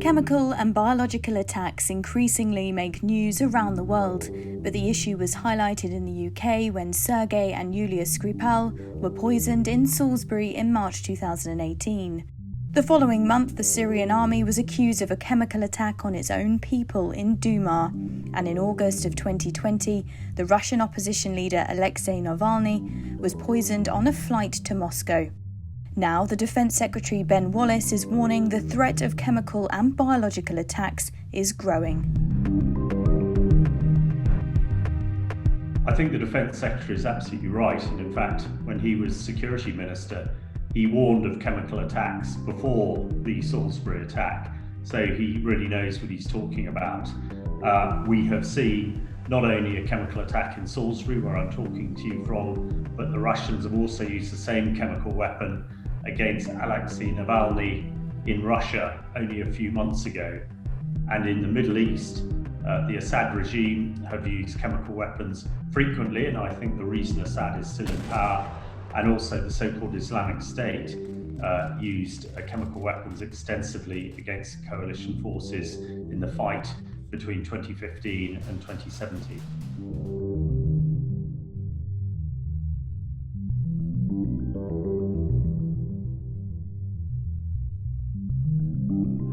Chemical and biological attacks increasingly make news around the world, but the issue was highlighted in the UK when Sergei and Yulia Skripal were poisoned in Salisbury in March 2018. The following month, the Syrian army was accused of a chemical attack on its own people in Duma, and in August of 2020, the Russian opposition leader Alexei Navalny was poisoned on a flight to Moscow. Now, the Defence Secretary Ben Wallace is warning the threat of chemical and biological attacks is growing. I think the Defence Secretary is absolutely right, and in fact, when he was Security Minister, he warned of chemical attacks before the Salisbury attack, so he really knows what he's talking about. We have seen not only a chemical attack in Salisbury, where I'm talking to you from, but the Russians have also used the same chemical weapon against Alexei Navalny in Russia only a few months ago. And in the Middle East, the Assad regime have used chemical weapons frequently, and I think the reason Assad is still in power, and also the so-called Islamic State used chemical weapons extensively against coalition forces in the fight between 2015 and 2017.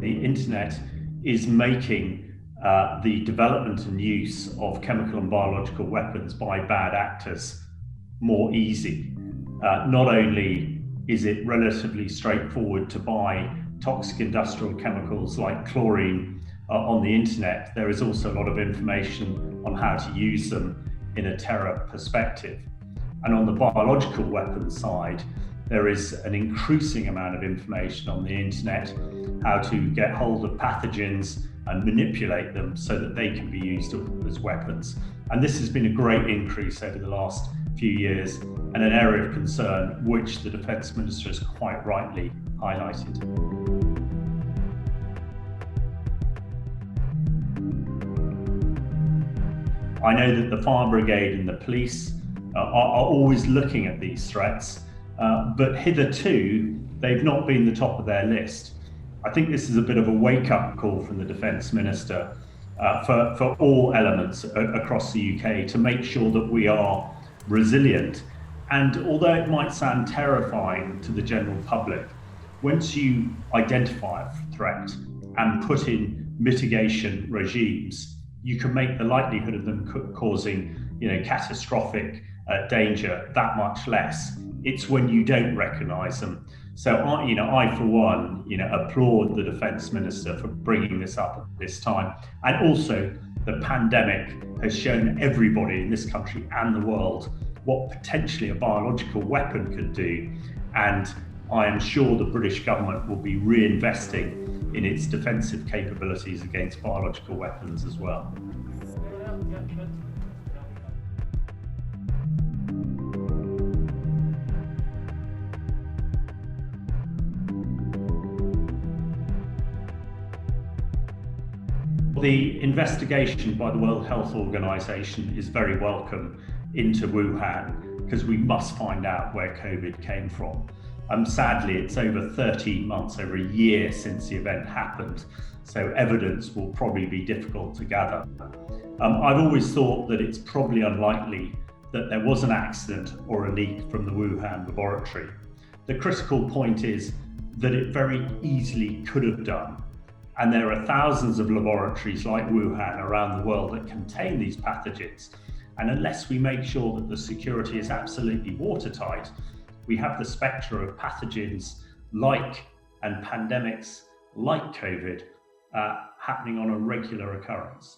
The internet is making the development and use of chemical and biological weapons by bad actors more easy. Not only is it relatively straightforward to buy toxic industrial chemicals like chlorine on the internet, there is also a lot of information on how to use them in a terror perspective. And on the biological weapons side, there is an increasing amount of information on the internet, how to get hold of pathogens and manipulate them so that they can be used as weapons. And this has been a great increase over the last few years, and an area of concern which the Defence Minister has quite rightly highlighted. I know that the fire brigade and the police are always looking at these threats, but hitherto they've not been the top of their list. I think this is a bit of a wake-up call from the Defence Minister for all elements across the UK to make sure that we are resilient. And although it might sound terrifying to the general public, once you identify a threat and put in mitigation regimes, you can make the likelihood of them causing, catastrophic danger that much less. It's when you don't recognise them. So I for one, applaud the Defence Minister for bringing this up at this time. And also, the pandemic has shown everybody in this country and the world what potentially a biological weapon could do. And I am sure the British government will be reinvesting in its defensive capabilities against biological weapons as well. The investigation by the World Health Organization is very welcome into Wuhan, because we must find out where COVID came from. Sadly, it's over 13 months, over a year since the event happened, so evidence will probably be difficult to gather. I've always thought that it's probably unlikely that there was an accident or a leak from the Wuhan laboratory. The critical point is that it very easily could have done. And there are thousands of laboratories like Wuhan around the world that contain these pathogens. And unless we make sure that the security is absolutely watertight, we have the spectre of pathogens and pandemics like COVID happening on a regular occurrence.